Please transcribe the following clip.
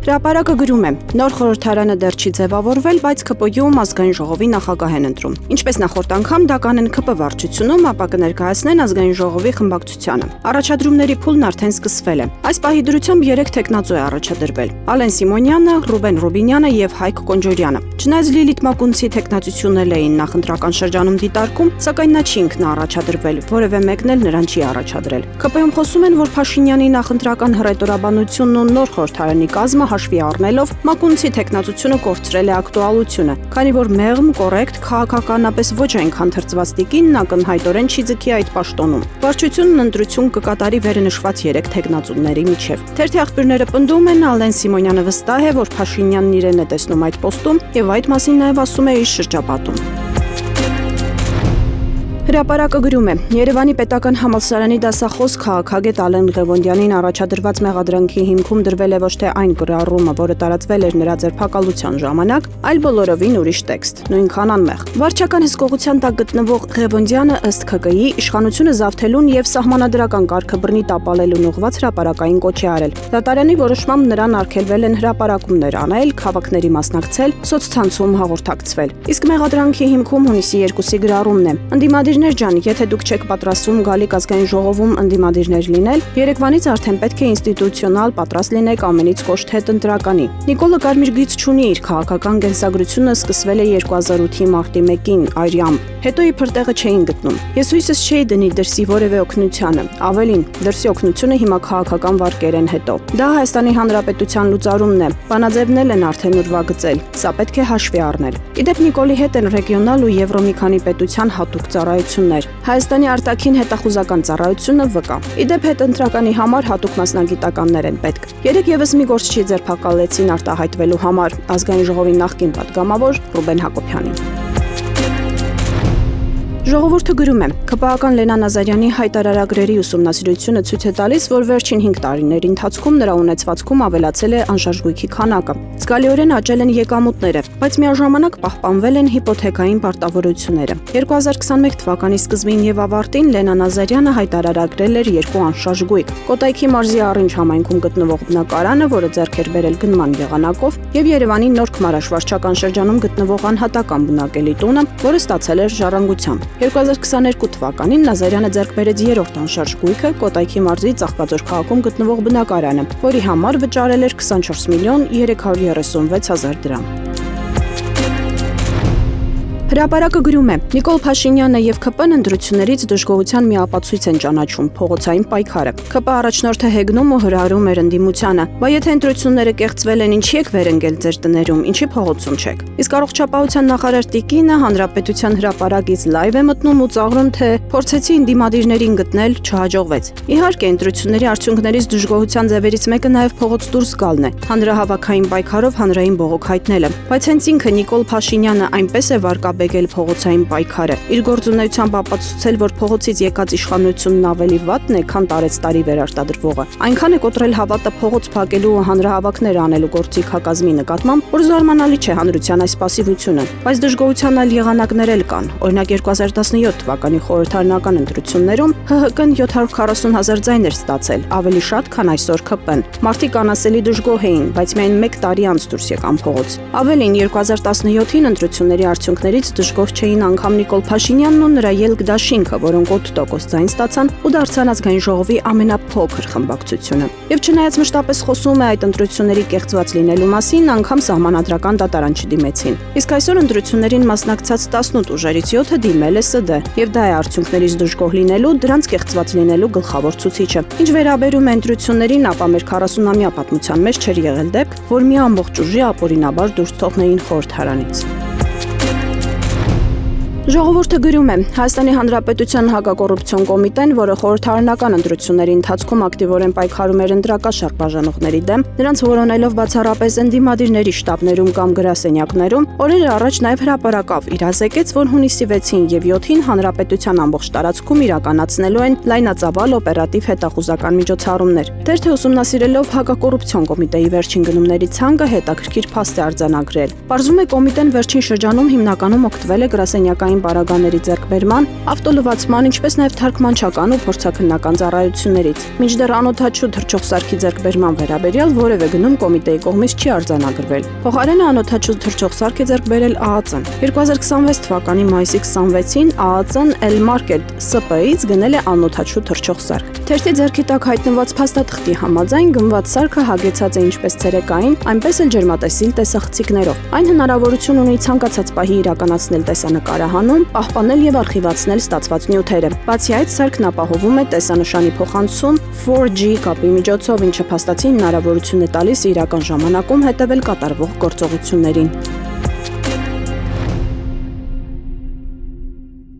Հրապարակը գրում է. նոր խորհրդարանը դեռ չի ձևավորվել, բայց ԿՊՅ-ում ազգային ժողովի նախագահ են ընտրում։ Ինչպես նախորդ անգամ դա կանեն ԿՊ վարչությունում, ապա կներկայացնեն ազգային ժողովի խմբակցությանը։ Առաջադրումների փուլն արդեն սկսվել է։ Այս պահի դրությամբ 3 տեխնացու է առաջադրվել՝ Ալեն Սիմոնյանը, Ռուբեն Ռուբինյանը եւ Հայկ Կոնջորյանը։ Չնայած Լիլիթ Մակունցի տեխնացությունն էին նախընտրական շրջանում դիտարկում, սակայն նա չի ինքնաառաջադրվել, որևէ մեկն էլ նրան չի առաջադրել։ ԿՊ-ում խոսում են, որ Փաշինյանի նախընտրական հռետորաբանությունն ու նոր խորհրդարանի կազմը հաշվի առնելով Մակունցի տեխնացությունը կորցրել է ակտուալությունը, քանի որ մեղմ, կոռեկտ, քաղաքականապես ոչ այնքան թրծված տիկինն ակնհայտորեն չի ձգի այդ պաշտոնում։ Վարչությունն ընտրություն կկատարի վերը նշված 3 տեխնացուների միջև։ Թերթի աղբյուրները պնդում են, Ալեն Սիմոնյանը վստահ է, որ Փաշինյանն իրեն է տեսնում այդ պոստում եւ այդ մասին նաեւ ասում է իր շրջապատում։ Հրապարակը գրում է. Երևանի պետական համալսարանի դասախոս քաղաքագետ Ալեն Ղևոնդյանին առաջադրված մեղադրանքի հիմքում դրվել է ոչ թե այն գրառումը, որը տարածվել էր նրա ձերբակալության ժամանակ, այլ բոլորովին ուրիշ տեքստ, նույնքան անմեղ։ Վարչական հսկողության տակ գտնվող Ղևոնդյանը ըստ ՔԿ-ի իշխանությունը զավթելուն եւ սահմանադրական կարգը բռնի տապալելուն ուղղված հրապարակային կոչ է արել։ Դատարանի որոշմամբ նրան արգելվել են հրապարակումներ անել, քաղաքների մասնակցել, սոցցանցում հաղորդակցվել։ Իսկ մեղադրանքի հիմքում հունիսի 2-ի գրառումն է։ Ընդդիմադիրներ ջան, եթե դուք չեք պատրաստվում գալիք ազգային ժողովում ընդդիմադիրներ լինել, երեկվանից արդեն պետք է ինստիտուցիոնալ պատրաստ լինեք ամենից կոշտ հետընտրականի։ Նիկոլը կարմիր գիծ չունի, իր քաղաքական կենսագրությունը սկսվել է 2008-ի մարտի 1-ին Այրիամբ։ Հետո իբր տեղը չէին գտնում։ Ես հույսս չէի դնի դրսի որևէ օգնությանը։ Ավելին, դրսի օգնությունը հիմա քաղաքական վարկեր են հետո։ Դա Հայաստանի Հանրապետության լուծարումն է։ Բանաձևնել են արդեն ուրվագծել։ Սա պետք է հաշվի առնել։ Իդեպ Նիկոլի հետ են ռեգիոնալ ու եվրո մի քանի պետության հատուկ ծառայություններ։ Հայաստանի արտաքին հետախուզական ծառայությունը ՎԿ։ Իդեպ հետընտրականի համար հատուկ մասնագիտականներ են պետք։ Երեք եւս մի գործչի ձերբակալեցին արտահայտվելու համար ազգային ժողովի նախկին պատգամավոր Ռուբեն Հակոբյանին։ Ժողովուրդը գրում է. ԿՊԱ-ական Լենա Նազարյանի հայտարարագրերի ուսումնասիրությունը ցույց է տալիս, որ վերջին 5 տարիների ընթացքում նրա ունեցվածքում ավելացել է անշարժույթի քանակը։ Զգալիորեն աճել են եկամուտները, բայց միաժամանակ պահպանվել են հիպոթեկային պարտավորությունները։ 2021 թվականի սկզբին եւ ավարտին Լենա Նազարյանը հայտարարագրել էր 2 անշարժույթ՝ Կոտայքի մարզի Առինջ համայնքում գտնվող բնակարանը, որը ձեռք էր բերել գնման եղանակով, եւ Երևանի Նոր Քմարաշ վարչական շրջանում գտնվող անհատական բնակելի տունը, որը ստացել էր ժառանգությամբ։ 2022 թվականին Նազարյանը ձեռք բերեց 3-րդ անշարժ գույքը Կոտայքի մարզի Ծաղկաձոր քաղաքում գտնվող բնակարանը, որի համար վճարել էր 24 միլիոն 336 հազար դրամ։ Հրապարակը գրում է. Նիկոլ Փաշինյանը եւ ԿՊ-ն ընտրություններից դժգոհության մի ապացույց են ճանաչում՝ փողոցային պայքարը։ ԿՊ առաջնորդը հեգնում ու հրահրում էր ընդդիմությանը. «Բա եթե ընտրությունները կեղծվել են, ինչի եք վեր ընկել ձեր տներում, ինչի փողոցում չեք»։ Իսկ առողջապահության նախարար Տիկինը Հանրապետության հրապարակից լայվ է մտնում ու ծաղրում, թե փորձեցի ընդդիմադիրներին գտնել, չհաջողվեց։ Իհարկե, ընտրությունների արդյունքներից դժգոհության ձևերից մեկը նաեւ փողոց դուրս գալն է, հանրահավաքային պայքարով հանրային բողոք հայտնելը։ Բայց հենց ինքը Նիկոլ Փաշինյանը այնպես է վարկաբեկել փողոցային պայքարը, իր գործունեությամբ ապացուցել, որ փողոցից եկած իշխանությունն ավելի վատն է, քան տարեց տարի վերարտադրվողը։ Այնքան է կոտրել հավատը փողոց փակելու ու հանրահավաքներ անելու գործիք հակազմի նկատմամբ, որ զարմանալի չէ հանրության այս պասիվությունը։ Բայց դժգոհության այլ եղանակներ էլ կան։ Օրինակ 2017 թվականի խորհրդարանական ընտրություններում ՀՀԿ-ն 740 հազար ձայն էր ստացել, ավելի շատ, քան այսօր ԿՊ-ն։ Մարդիկ անասելի դժգոհ էին, բայց միայն 1 տարի անց դուրս եկան փողոց։ Ավելին 2017-ին ընտրությունների արդյունքներից դժգոհ չէին անգամ Նիկոլ Փաշինյանն ու նրա ելք դաշինքը, որոնք 8% ձայն ստացան ու դարձան ազգային ժողովի ամենափոքր խմբակցությունը։ Եվ չնայած մշտապես խոսում է այդ ընտրությունների կեղծված լինելու մասին, անգամ սահմանադրական դատարան չդիմեցին։ Իսկ այսօր ընտրություններին մասնակցած 18 ուժերից 7-ը դիմել է ՍԴ, եւ դա է արդյունքներից դժգոհ լինելու, դրանց կեղծված լինելու գլխավոր ցուցիչը։ Ինչ վերաբերում է ընտրություններին, ապա մեր 40-ամյա պատմության մեջ չէր եղել դեպք, որ մի ամբողջ ուժի ապօրինաբար դուրս թողնեին խորհրդարանից։ Ժողովուրդը գրում է. Հայաստանի Հանրապետության հակակոռուպցիոն կոմիտեն, որը խորհրդարանական ընտրությունների ընթացքում ակտիվորեն պայքարում էր ընտրակաշառք բաժանողների դեմ, նրանց որոնելով բացառապես ընդդիմադիրների շտաբներում կամ գրասենյակներում, օրեր առաջ նաև հրապարակավ իրազեկեց, որ հունիսի 6-ին եւ 7-ին Հանրապետության ամբողջ տարածքում իրականացնելու են լայնածավալ օպերատիվ հետախուզական միջոցառումներ։ Թերթը ուսումնասիրելով հակակոռուպցիոն կոմիտեի վերջին գնումների ցանկը հետաքրքիր փաստ է արձանագրել։ Պարզվում է կոմիտեն վերջին շրջանում հիմնականում օգտվել է գրասենյակային բարձրաձայնային պարագաների ձեռքբերման, ավտոլվացման, ինչպես նաև թարգմանչական ու փորձաքննական ծառայություններից։ Մինչդեռ անօդաչու թռչող սարքի ձեռքբերման վերաբերյալ որևէ գնում կոմիտեի կողմից չի արձանագրվել։ Փոխարենը անօդաչու թռչող սարք է ձեռք բերել ԱԱԾ-ն։ 2026 թվականի մայիսի 26-ին ԱԱԾ-ն L-Market SP-ից գնել է անօդաչու թռչող սարք։ Թերթի ձեռքի տակ հայտնված փաստաթղթի համաձայն գնված սարքը հագեցած է ինչպես ցերեկային, այնպես էլ ջերմատեսիլ տեսախցիկներով։ Այն հնարավորություն ունի ցանկացած պահի իրականացնել տեսանկարահանում, պահպանել եւ արխիվացնել ստացված նյութերը։ Բացի այդ, սարքն ապահովում է տեսանշանի փոխանցում 4G կապի միջոցով, ինչը փաստացի հնարավորություն է տալիս իրական ժամանակում հետևել կատարվող գործողություններին։